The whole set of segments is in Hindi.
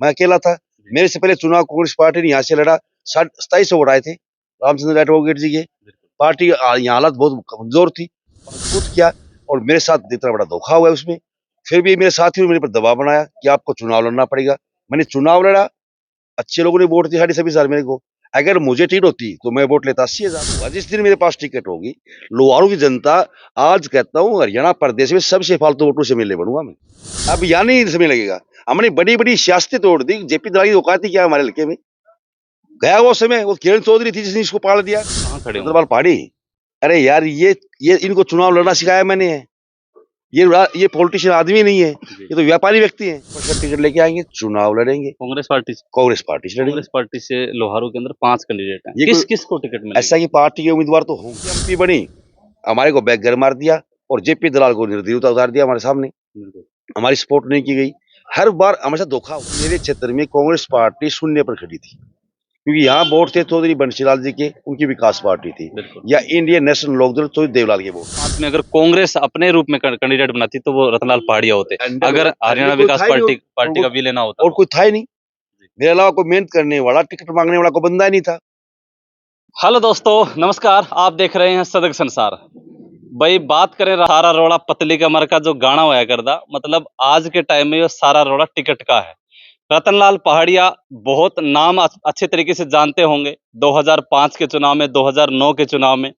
मैं अकेला था। मेरे से पहले चुनाव कांग्रेस पार्टी ने यहाँ से लड़ा, 2700 वोट आए थे रामचंद्र एडवोकेट जी के। पार्टी यहाँ हालत बहुत कमजोर थी, खुद किया और मेरे साथ इतना बड़ा धोखा हुआ है उसमें। फिर भी मेरे साथियों ने मेरे पर दबाव बनाया कि आपको चुनाव लड़ना पड़ेगा। मैंने चुनाव लड़ा, अच्छे लोगों ने वोट दिया 27,500 मेरे को। अगर मुझे टिकट होती तो मैं वोट लेता 80,000। जिस दिन मेरे पास टिकट होगी, लोहारू की जनता, आज कहता हूँ हरियाणा प्रदेश में सबसे फालतू वोटों से मिलने बनूंगा मैं। अब यहाँ नहीं समय लगेगा। हमने बड़ी बड़ी सियासतें तोड़ दी। जेपी दलाल की औकात थी क्या हमारे हल्के में? गया वो समय, वो किरण चौधरी थी जिसने इसको पाल दिया। कहाँ खड़े हो? सुंदरपाल पहाड़ी। अरे यार, ये इनको चुनाव लड़ना सिखाया मैंने। ये पॉलिटिशियन आदमी नहीं है, ये तो व्यापारी व्यक्ति है। टिकट लेके आएंगे, चुनाव लड़ेंगे कांग्रेस पार्टी से कांग्रेस पार्टी से लड़ेंगे। कांग्रेस पार्टी से लोहारू के अंदर 5 कैंडिडेट हैं। ये किस कोई- किस को टिकट मिलेगा? ऐसा की पार्टी के उम्मीदवार तो होंगे। एमपी बनी, हमारे को बैगर मार दिया और जेपी दलाल को निर्दयी उतार दिया हमारे सामने। हमारी सपोर्ट नहीं की गई। हर बार हमारे साथ धोखा हुआ। मेरे क्षेत्र में कांग्रेस पार्टी शून्य पर खड़ी थी, क्योंकि यहाँ वोट थे चौधरी बंशीलाल जी के, उनकी विकास पार्टी थी, या इंडियन नेशनल लोकदल चौधरी देवलाल के वोट। पांच में अगर कांग्रेस अपने रूप में कैंडिडेट बनाती तो वो रतनलाल पहाड़िया होते। अगर हरियाणा विकास पार्टी का भी लेना होता और कोई था ही नहीं। मेरे अलावा कोई मेहनत करने वाला, टिकट मांगने वाला कोई बंदा ही नहीं था। हेलो दोस्तों, नमस्कार। आप देख रहे हैं सदग संसार। भाई बात करें सारा रोड़ा पतली कमर का जो गाना होया करदा, मतलब आज के टाइम में ये सारा रोड़ा टिकट का है। रतनलाल पहाड़िया बहुत नाम अच्छे तरीके से जानते होंगे। 2005 के चुनाव में, 2009 के चुनाव में,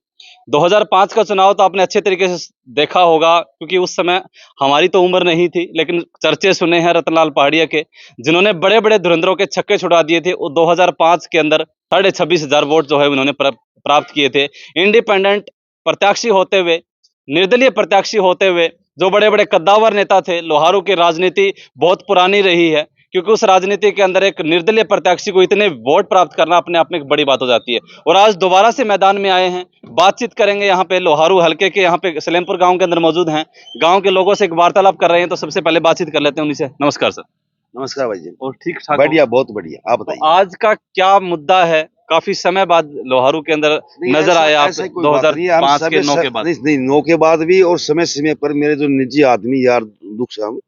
2005 का चुनाव तो आपने अच्छे तरीके से देखा होगा, क्योंकि उस समय हमारी तो उम्र नहीं थी, लेकिन चर्चे सुने हैं रतनलाल पहाड़िया के, जिन्होंने बड़े बड़े धुरंधरों के छक्के छुड़ा दिए थे। वो 2005 के अंदर 26,500 वोट जो है उन्होंने प्राप्त किए थे। इंडिपेंडेंट प्रत्याशी होते हुए, निर्दलीय प्रत्याशी होते हुए, जो बड़े बड़े कद्दावर नेता थे। लोहारू की राजनीति बहुत पुरानी रही है, क्योंकि उस राजनीति के अंदर एक निर्दलीय प्रत्याशी को इतने वोट प्राप्त करना अपने आप में एक बड़ी बात हो जाती है। और आज दोबारा से मैदान में आए हैं, बातचीत करेंगे। यहाँ पे लोहारू हल्के के, यहाँ पे सलेमपुर गांव के अंदर मौजूद हैं। गांव के लोगों से एक वार्तालाप कर रहे हैं, तो सबसे पहले बातचीत कर लेते हैं उन्हीं से। नमस्कार सर। नमस्कार भाई जी। और ठीक ठाक? बढ़िया, बहुत बढ़िया। आप तो बताइए। आज का क्या मुद्दा है? काफी समय बाद लोहारू के अंदर नजर आए आप, 2005 के 9 के बाद। नहीं, 9 के बाद भी, और समय समय पर मेरे जो निजी आदमी यार दुख शाम,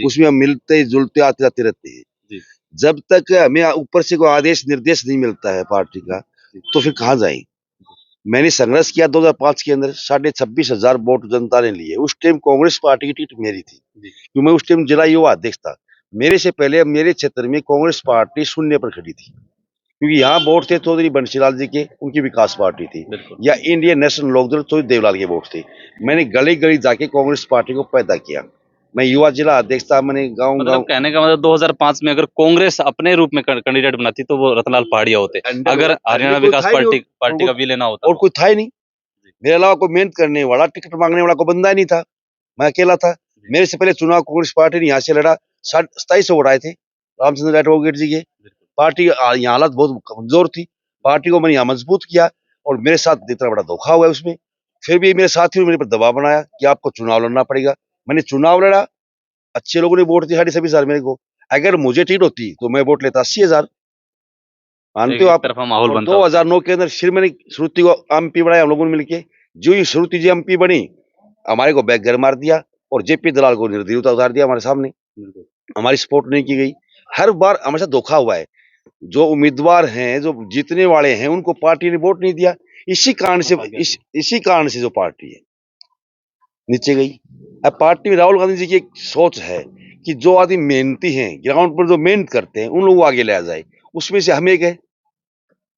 उसमें हम मिलते जुलते आते जाते रहते हैं। जब तक हमें ऊपर से कोई आदेश निर्देश नहीं मिलता है पार्टी का, तो फिर कहाँ जाए। मैंने संघर्ष किया 2005 के अंदर, 26,500 वोट जनता ने लिए। उस टाइम कांग्रेस पार्टी की टिकट मेरी थी, क्योंकि मैं उस टाइम जिला युवा अध्यक्ष था। मेरे से पहले मेरे क्षेत्र में कांग्रेस पार्टी शून्य पर खड़ी थी, क्योंकि यहाँ वोट थे चौधरी बंशीलाल जी के, उनकी विकास पार्टी थी, या इंडियन नेशनल लोकदल चौधरी देवलाल के वोट थे। मैंने गली गली जाके कांग्रेस पार्टी को पैदा किया। मैं युवा जिला अध्यक्ष था। मैंने गाँव मतलब कहने का मतलब 2005 में अगर कांग्रेस अपने रूप में कैंडिडेट बनाती तो वो रतनलाल पहाड़िया होते। अगर हरियाणा विकास पार्टी का भी लेना होता और कोई था ही नहीं। मेरे अलावा कोई मेहनत करने वाला, टिकट मांगने वाला कोई बंदा ही नहीं था। मैं अकेला था। मेरे से पहले चुनाव कांग्रेस पार्टी ने यहाँ से लड़ा, 2700 वोट आए थे रामचंद्र एडवोकेट जी के। पार्टी यहाँ हालत बहुत कमजोर थी। पार्टी को मैंने यहाँ मजबूत किया और मेरे साथ इतना बड़ा धोखा हुआ है उसमें। फिर भी मेरे साथियों ने मेरे पर दबाव बनाया कि आपको चुनाव लड़ना पड़ेगा। मैंने चुनाव लड़ा, अच्छे लोगों ने वोट दिया 27,500 मेरे को। अगर मुझे टिकट होती तो मैं वोट लेता 80,000। मानते हो आप? माहौल बनता। 2009 के अंदर फिर मैंने श्रुति को एमपी बनाया हम लोगों ने मिलके। जो ही श्रुति जी एमपी बनी, हमारे को बैगर मार दिया और जेपी दलाल को निर्दयी उतार दिया हमारे सामने। हमारी सपोर्ट नहीं की गई। हर बार हमारे साथ धोखा हुआ है। जो उम्मीदवार हैं, जो जीतने वाले हैं, उनको पार्टी ने वोट नहीं दिया। इसी कारण से जो पार्टी है नीचे गई। अब पार्टी में राहुल गांधी जी की एक सोच है कि जो आदमी मेहनती हैं, ग्राउंड पर जो मेहनत करते हैं, उन लोगों को आगे लाया जाए। उसमें से हम एक है।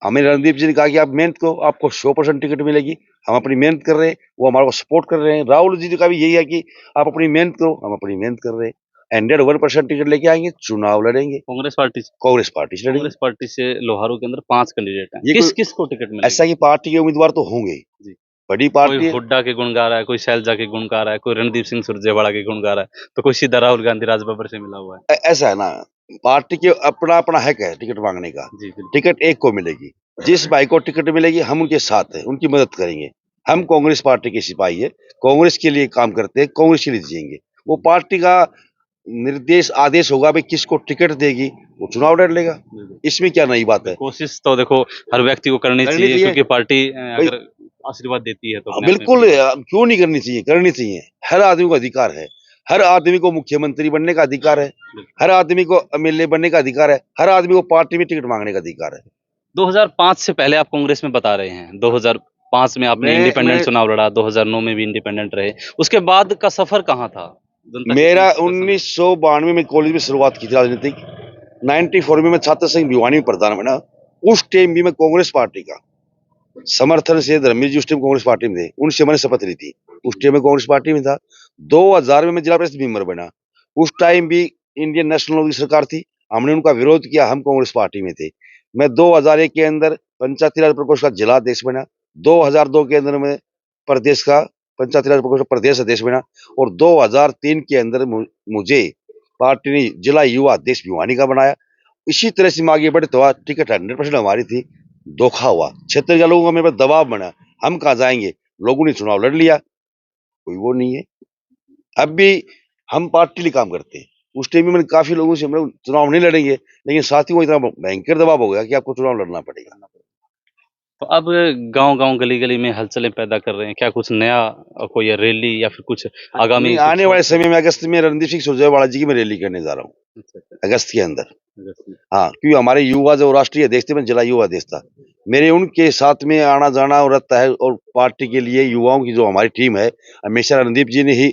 हमें रणदीप जी ने कहा कि आप मेहनत करो, आपको 100% टिकट मिलेगी। हम अपनी मेहनत कर रहे हैं, वो हमारे को सपोर्ट कर रहे हैं। राहुल जी का भी यही है कि आप अपनी मेहनत करो, हम अपनी मेहनत कर रहे हैं। 101% टिकट लेके आएंगे, चुनाव लड़ेंगे कांग्रेस पार्टी से लड़ेंगे। कांग्रेस पार्टी से लोहारू के अंदर 5 कैंडिडेट हैं। किस किस को टिकट मिलेगी? ऐसा की पार्टी के उम्मीदवार तो होंगे। बड़ी पार्टी, कोई हुड्डा के गुण गा रहा है, कोई शैलजा के गुण गा रहा है, कोई रणदीप सिंह सुरजेवाला के गुण गा रहा है, तो कोई सीधा राहुल गांधी राजबब्बर से मिला हुआ है। ऐसा है ना, पार्टी के अपना अपना हक है टिकट मांगने का। टिकट एक को मिलेगी। जिस भाई को टिकट मिलेगी, हम उनके साथ हैं, उनकी मदद करेंगे। हम कांग्रेस पार्टी के सिपाही है, कांग्रेस के लिए काम करते हैं, कांग्रेस के लिए जिएंगे। वो पार्टी का निर्देश आदेश होगा भाई किसको टिकट देगी, वो चुनाव लड़ लेगा। इसमें क्या नई बात है? कोशिश तो देखो हर व्यक्ति को करनी चाहिए, क्योंकि पार्टी अगर आशीर्वाद देती है तो बिल्कुल, क्यों नहीं करनी चाहिए, करनी चाहिए। हर आदमी को अधिकार है। हर आदमी को मुख्यमंत्री बनने का अधिकार है, हर आदमी को एमएलए बनने का अधिकार है, हर आदमी को पार्टी में टिकट मांगने का अधिकार है। 2005 से पहले आप कांग्रेस में बता रहे हैं, 2005 में आपने इंडिपेंडेंट चुनाव लड़ा, 2009 में भी इंडिपेंडेंट रहे, उसके बाद का सफर कहाँ था? जनता की मेरा समस्या समझ- 1992 में कॉलेज में शुरुआत की थी राजनीतिक। 94 में मैं छात्र संघ भिवानी में प्रधान बना। उस टाइम भी मैं कांग्रेस पार्टी का समर्थन से, धर्मवीर जी उस टाइम कांग्रेस पार्टी में थे, उनसे मैंने शपथ ली थी। उस टाइम में कांग्रेस पार्टी में था। 2000 में मैं जिला परिषद मेंबर बना। उस टाइम भी इंडियन नेशनल की सरकार थी, हमने उनका विरोध किया, हम कांग्रेस पार्टी में थे। मैं 2001 के अंदर पंचायती राज प्रकोष्ठ का जिला अध्यक्ष बना। 2002 के अंदर मैं प्रदेश का पंचायती राज प्रकोष्ठ का प्रदेश अध्यक्ष बना। और 2003 के अंदर मुझे पार्टी ने जिला युवा अध्यक्ष भिवानी का बनाया। इसी तरह से मैं आगे बढ़ते हुआ, टिकट 100% हमारी थी, धोखा हुआ, क्षेत्र के लोगों का मेरे पर दबाव बना, हम कहाँ जाएंगे, लोगों ने चुनाव लड़ लिया, कोई वो नहीं है। अब भी हम पार्टी लिए काम करते हैं। उस टाइम में मैंने काफी लोगों से, हम लोग चुनाव नहीं लड़ेंगे, लेकिन साथियों को इतना भयंकर दबाव हो गया कि आपको चुनाव लड़ना पड़ेगा। तो अब गांव-गांव, गली-गली में हलचलें पैदा कर रहे हैं, क्या कुछ नया कोई रैली या फिर कुछ आगामी नहीं, कुछ आने वाले समय में अगस्त में रणदीप सिंह सुरजेवाला जी की मैं रैली करने जा रहा हूँ, अच्छा, अच्छा, अगस्त के अंदर। अगस्त में। हाँ, क्योंकि हमारे युवा जो राष्ट्रीय अध्यक्ष थे, मैं जिला युवा अध्यक्ष था, मेरे उनके साथ में आना जाना रहता है। और पार्टी के लिए युवाओं की जो हमारी टीम है, हमेशा रणदीप जी ने ही,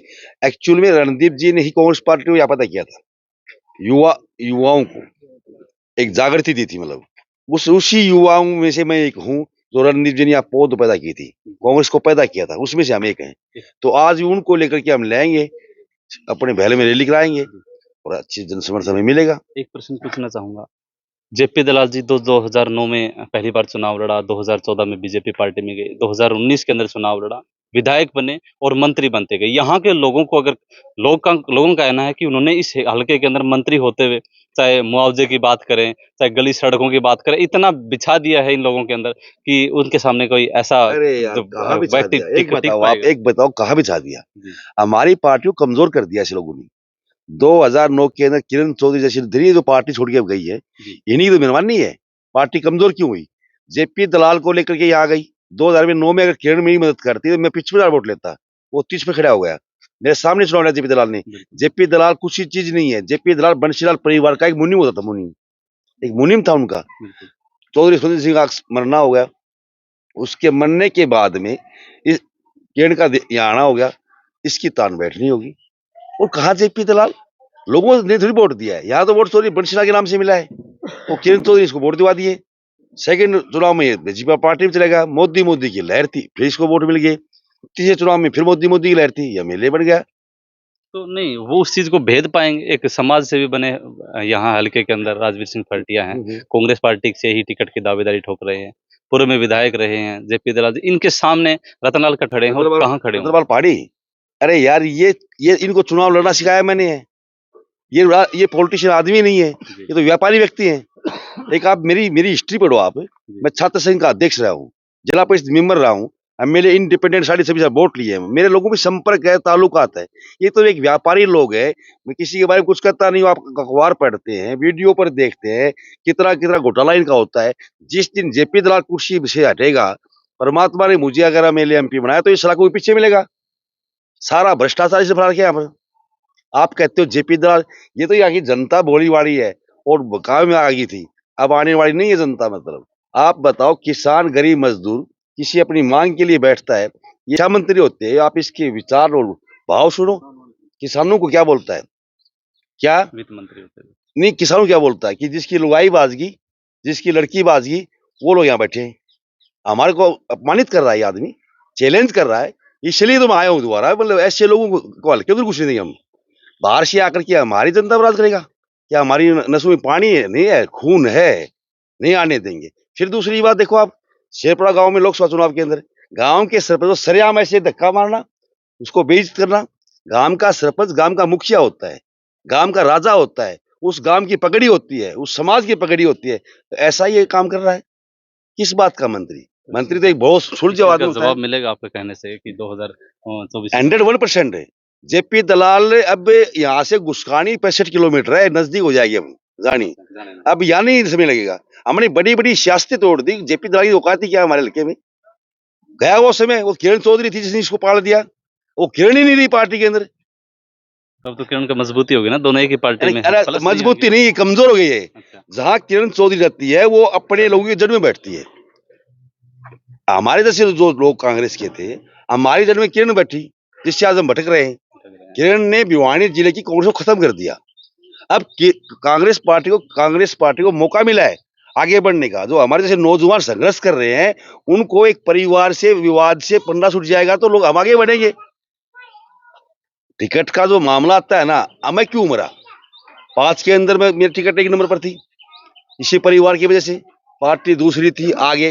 एक्चुअल में रणदीप जी ने ही कांग्रेस पार्टी को व्यापता किया था। युवाओं को एक जागृति दी थी, मतलब उसी युवाओं में से मैं एक हूँ, जो रणदीप जी ने आप पौध पैदा की थी, कांग्रेस को पैदा किया था, उसमें से हम एक हैं। तो आज उनको लेकर के हम लाएंगे, अपने पहले में रैली कराएंगे और अच्छी जन समर्थन हमें मिलेगा। एक प्रश्न पूछना चाहूँगा, जेपी दलाल जी 2009 में पहली बार चुनाव लड़ा, 2014 में बीजेपी पार्टी में गए, 2019 के अंदर चुनाव लड़ा, विधायक बने और मंत्री बनते गए। यहाँ के लोगों को अगर लोगों का कहना है कि उन्होंने इस हल्के के अंदर मंत्री होते हुए, चाहे मुआवजे की बात करें, चाहे गली सड़कों की बात करें, इतना बिछा दिया है इन लोगों के अंदर कि उनके सामने कोई ऐसा अरे यार, जो कहाँ बिछा व्यक्ति दिया, टिक पाएगा। एक बताओ कहाँ बिछा दिया। जी, हमारी पार्टी को कमजोर कर दिया ऐसे लोगों ने। 2009 के अंदर किरण चौधरी जैसी धीरे जो पार्टी छोड़ के गई है, जी, इन्हीं की तो मेहरबानी है। पार्टी कमजोर क्यों हुई? जेपी दलाल को लेकर के यहाँ आ गई। 2009 में अगर किरण मेरी मदद करती तो मैं 55,000 वोट लेता, वो 30 पे खड़ा हो गया। मेरे सामने चुनाव लड़ा जेपी दलाल ने। बिल्कुल। जेपी दलाल कुछ ही चीज नहीं है, जेपी दलाल बंशीलाल परिवार का एक मुनीम होता था, मुनीम, एक मुनीम था उनका। बिल्कुल। चौधरी सुनील सिंह का मरना हो गया, उसके मरने के बाद में इस किरण का यहाँ आना हो गया, इसकी तान बैठनी होगी। और कहा जेपी दलाल, लोगों ने थोड़ी वोट दिया है, यहाँ तो वोट चौधरी बंशीलाल के नाम से मिला है, वो किरण चौधरी इसको वोट दिवा दिए। सेकंड चुनाव में बीजेपी पार्टी में चलेगा, मोदी की लहर थी, फिर इसको वोट मिल गए। तीसरे चुनाव में फिर मोदी की लहर थी, ये एमएलए बन गया। तो नहीं, वो उस चीज़ को भेद पाएँगे, एक समाज सेवी बने यहाँ हल्के के अंदर राजवीर सिंह फलटिया हैं, कांग्रेस पार्टी से ही टिकट की दावेदारी ठोक रहे हैं, पूर्व में विधायक रहे हैं, जेपी दलाल जी, इनके सामने रतनलाल खड़े हैं और कहाँ खड़े होंगे? रतनलाल पहाड़ी, अरे यार, ये इनको चुनाव लड़ना सिखाया मैंने है। ये पॉलिटिशियन आदमी नहीं है, ये तो व्यापारी व्यक्ति हैं। एक आप मेरी हिस्ट्री पढ़ो आप। मैं छात्र संघ का अध्यक्ष रहा हूँ, जिला परिषद मेंबर रहा हूँ, एमएलए इंडिपेंडेंट 7.5 वोट लिए हैं, मेरे लोगों में संपर्क है, ताल्लुकात है। ये तो एक व्यापारी लोग है, मैं किसी के बारे में कुछ कहता नहीं हूँ। आप अखबार पढ़ते हैं, वीडियो पर देखते हैं, कितना कितना घोटाला इनका होता है। जिस दिन जेपी दलाल कुर्सी से हटेगा, परमात्मा ने मुझे अगर एमएलए एमपी बनाया, तो ये सारा कोई पीछे मिलेगा। सारा भ्रष्टाचार इसे फैला किया यहाँ पर। आप कहते हो जेपी दलाल, ये तो यहाँ की जनता भोली वाली है और बकाव में आ गई थी, अब आने वाली नहीं है जनता। मतलब आप बताओ, किसान गरीब मजदूर किसी अपनी मांग के लिए बैठता है, ये क्या मंत्री होते हैं? आप इसके विचार और भाव सुनो, किसानों को क्या बोलता है, क्या वित्त मंत्री होते हुए। नहीं, किसानों को क्या बोलता है कि जिसकी लुगाई बाजगी, जिसकी लड़की बाजगी, वो लोग यहाँ बैठे हैं। हमारे को अपमानित कर रहा है ये आदमी, चैलेंज कर रहा है। इसलिए तो मैं आया हूँ दोबारा, मतलब ऐसे लोगों को हल्के उधर कुछ नहीं देंगे हम। बाहर से आकर के हमारी जनता पर राज करेगा? क्या हमारी नसों में पानी है? नहीं है, खून है, नहीं आने देंगे। फिर दूसरी बात देखो आप, शेरपुरा गांव में लोकसभा चुनाव के अंदर गांव के सरपंच को सरेआम ऐसे धक्का मारना, उसको बेइज्जत करना। गांव का सरपंच गांव का मुखिया होता है, गांव का राजा होता है, उस गांव की पगड़ी होती है, उस समाज की पगड़ी होती है। तो ऐसा ये काम कर रहा है, किस बात का मंत्री? मंत्री तो एक बहुत सुलझा आदमी होता है। जवाब मिलेगा आपके कहने से कि 2024 में 101% है। जेपी दलाल अब यहाँ से गुस्कानी 65 किलोमीटर है, नजदीक हो जाएगी हम जानी। अब यहाँ नहीं समय लगेगा। हमने बड़ी बड़ी सियासतें तोड़ दी। जेपी दलाल की औकात थी क्या हमारे हल्के में? गया वो समय, वो किरण चौधरी थी जिसने इसको पाल दिया। वो किरण ही नहीं रही पार्टी के अंदर। तब तो किरण का मजबूती होगी ना, दोनों एक ही पार्टी में है, अरे प्लस नहीं मजबूती होंगे। नहीं, कमजोर हो गई है। अच्छा, जहाँ किरण चौधरी रहती है वो अपने लोगों की जड़ में बैठती है। हमारे जैसे जो लोग कांग्रेस के थे, हमारी जड़ में किरण बैठी, जिससे आज हम भटक रहे हैं। लग रहा है। किरण ने भिवानी जिले की कांग्रेस को खत्म कर दिया। अब कांग्रेस पार्टी को मौका मिला है आगे बढ़ने का। जो हमारे जैसे नौजवान संघर्ष कर रहे हैं, उनको एक परिवार से विवाद से पन्ना छूट जाएगा तो लोग हम आगे बढ़ेंगे। टिकट का जो मामला आता है ना, अब मैं क्यों मरा 5 के अंदर में मेरी टिकट 1 नंबर पर थी, इसी परिवार की वजह से। पार्टी दूसरी थी, आगे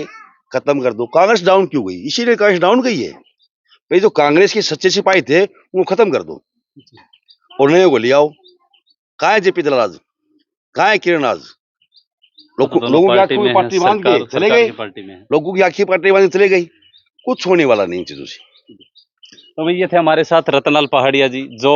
खत्म कर दो। कांग्रेस डाउन क्यों गई? इसीलिए कांग्रेस डाउन गई है भाई। जो कांग्रेस के सच्चे सिपाही थे वो खत्म कर दो और नए को ले आओ। कहाँ है जेपी दलाल आज? कहाँ है किरण आज? वो तो दोनों लोगों की पार्टी आंखों में में है, पट्टी बांध के सरकार चले सरकार गए। की पार्टी में है। लोगों की आंखें पट्टी बांध के चले गई। कुछ होने वाला नहीं इन चीजों से। तो भाई ये थे हमारे साथ रतनलाल पहाड़िया जी, जो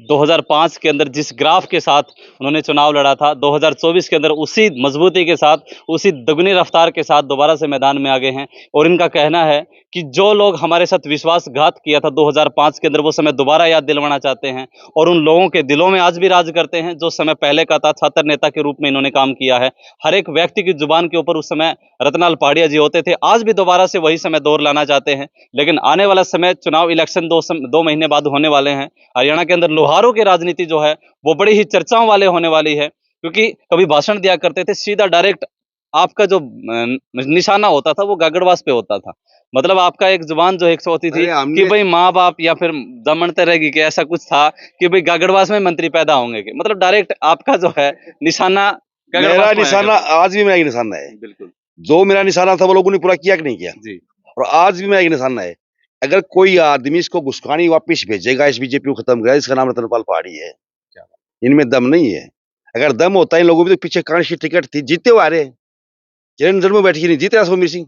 2005 के अंदर जिस ग्राफ के साथ उन्होंने चुनाव लड़ा था, 2024 के अंदर उसी मजबूती के साथ, उसी दुगनी रफ्तार के साथ दोबारा से मैदान में आ गए हैं। और इनका कहना है कि जो लोग हमारे साथ विश्वासघात किया था 2005 के अंदर, वो समय दोबारा याद दिलवाना चाहते हैं और उन लोगों के दिलों में आज भी राज करते हैं जो समय पहले का था। छात्र नेता के रूप में इन्होंने काम किया है। हर एक व्यक्ति की जुबान के ऊपर उस समय रतनलाल पहाड़िया जी होते थे। आज भी दोबारा से वही समय दौर लाना चाहते हैं, लेकिन आने वाला समय चुनाव इलेक्शन 2 महीने बाद होने वाले हैं। हरियाणा के अंदर लोहारों की राजनीति जो है वो बड़ी ही चर्चाओं वाले होने वाली है, क्योंकि कभी भाषण दिया करते थे सीधा डायरेक्ट, आपका जो निशाना होता था वो गागड़वास पे होता था। मतलब आपका एक जुबान जो एक सौ होती थी अरे कि हमने भाई माँ बाप या फिर दमनते रहेगी कि ऐसा कुछ था कि भाई गागड़वास में मंत्री पैदा होंगे के, मतलब डायरेक्ट आपका जो है निशाना मेरा गागड़वास में आया निशाना करता था। आज भी मेरा एक निशाना है। बिल्कुल जो मेरा निशाना था वो लोगों ने पूरा किया कि नहीं किया? जी। और आज भी मेरा एक निशाना है। अगर कोई आदमी इसको घुसखानी वापिस भेजेगा, इस बीजेपी को खत्म करेगा, इसका नाम रतनपाल पहाड़ी है। क्या बात। इनमें दम नहीं है। अगर दम होता है इन लोगों में तो पीछे कांग्रेस की टिकट थी, जीते हुए आ रहे हैं। किरण जड़ में बैठ के नहीं जीते रासमवीर सिंह।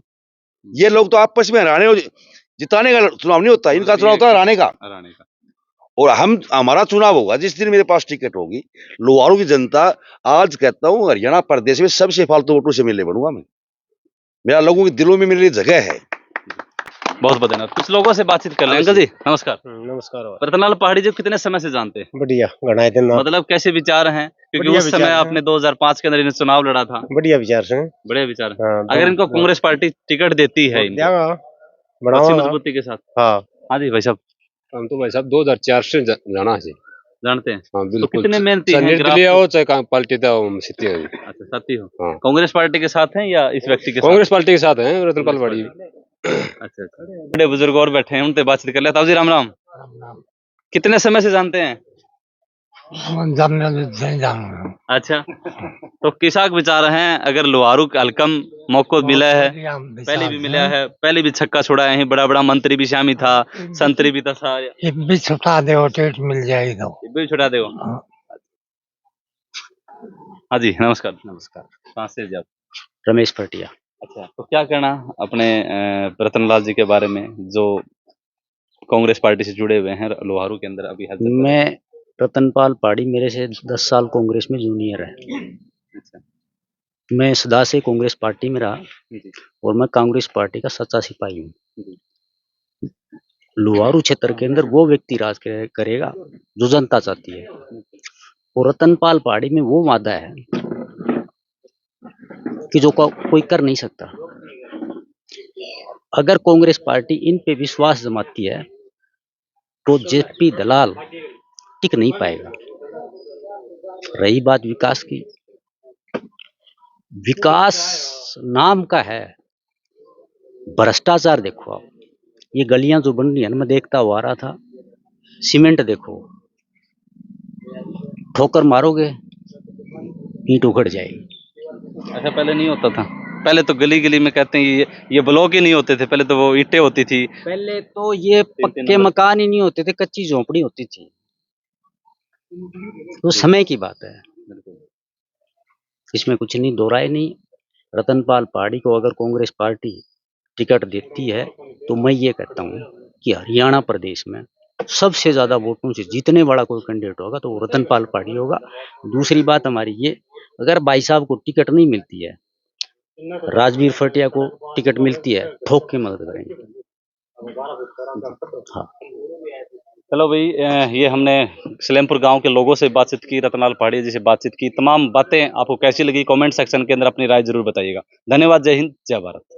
ये लोग तो आपस में हराने और जिताने का चुनाव नहीं होता, इनका चुनाव होता है हराने का। हराने का। और हमारा चुनाव होगा जिस दिन मेरे पास टिकट होगी। लोहारू की जनता, आज कहता हूँ हरियाणा प्रदेश में सबसे फालतू वोटों से मिलने बनूंगा मैं। मेरा लोगों के दिलों में मेरे लिए जगह है। बहुत बहुत धन्यवाद। कुछ लोगों से बातचीत कर लें। अंकल जी नमस्कार। नमस्कार। रतनलाल पहाड़ी जी को कितने समय से जानते हैं? बढ़िया घना दिन ना मतलब कैसे विचार हैं, क्योंकि बढ़िया उस समय विचार हैं। आपने 2005 के अंदर इन्हें चुनाव लड़ा था। बढ़िया विचार से। बड़े विचार हैं। हाँ, अगर इनको कांग्रेस पार्टी टिकट देती है इनको देगा अच्छी बनावा। मजबूती के साथ। हाँ हाँ जी भाई साहब हम तो भाई साहब 2004 से जाना है। जानते हैं। हाँ तो बिल्कुल। कितने मेहनती चाहे हैं निर्दलीय ग्राफ हो चाहे पार्टी का सीते हैं। अच्छा साथी हो। हाँ। कांग्रेस पार्टी के साथ हैं या इस व्यक्ति के साथ? कांग्रेस पार्टी के साथ हैं रतनपाल पहाड़ी। अच्छा अच्छा। बड़े बुजुर्ग और बैठे हैं, उनसे बातचीत कर लेता हूँ जी। राम राम। कितने समय से जानते हैं? अच्छा, तो किसा विचार हैं अगर लोहारू का हल्कम मौको मिला है, पहले भी मिला है, पहले भी छक्का छोड़ा है, बड़ा बड़ा मंत्री भी शामिल था, संतरी भी था सारे, ये भी छुटा दे टिकट मिल जाएगी तो ये भी छुड़ा दो। हाँ जी नमस्कार। नमस्कार। कहाँ से जी आप? रमेश पटिया। अच्छा, तो क्या कहना अपने रतनलाल जी के बारे में, जो कांग्रेस पार्टी से जुड़े हुए हैं लोहारू के अंदर अभी हाल चल रहा है? मैं रतनपाल पहाड़ी मेरे से 10 साल कांग्रेस में जूनियर है। अच्छा मैं सदा से कांग्रेस पार्टी में रहा जी और मैं कांग्रेस पार्टी का सच्चा सिपाही हूँ। जी। लोहारू क्षेत्र के अंदर वो व्यक्ति राज करेगा जो जनता चाहती है, और रतनपाल पहाड़ी में वो वादा है कि जो कोई कर नहीं सकता। अगर कांग्रेस पार्टी इन पे विश्वास जमाती है तो जेपी दलाल टिक नहीं पाएगा। रही बात विकास की, विकास नाम का है, भ्रष्टाचार देखो आप। ये गलियां जो बन रही है ना, मैं देखता हुआ आ रहा था, सीमेंट देखो, ठोकर मारोगे ईंट उखड़ जाएगी। अच्छा पहले नहीं होता था? पहले तो गली गली में कहते हैं ये ब्लॉक ही नहीं होते थे, पहले तो वो ईंटें होती थी। पहले तो ये पक्के नंबर। मकान ही नहीं होते थे, कच्ची झोपड़ी होती थी। तो समय की बात है, इसमें कुछ नहीं, दो राय नहीं। रतनपाल पहाड़ी को अगर कांग्रेस पार्टी टिकट देती है तो मैं ये कहता हूँ कि हरियाणा प्रदेश में सबसे ज्यादा वोटों से जीतने वाला कोई कैंडिडेट होगा तो वो रतनपाल पहाड़ी होगा। दूसरी बात हमारी ये, अगर भाई साहब को टिकट नहीं मिलती है, राजवीर फटिया को टिकट मिलती है, ठोक के मदद करेंगे। हाँ। चलो भाई, ये हमने सलेमपुर गांव के लोगों से बातचीत की, रतनलाल पहाड़िया जी से बातचीत की। तमाम बातें आपको कैसी लगी कमेंट सेक्शन के अंदर अपनी राय जरूर बताइएगा। धन्यवाद। जय हिंद, जय भारत।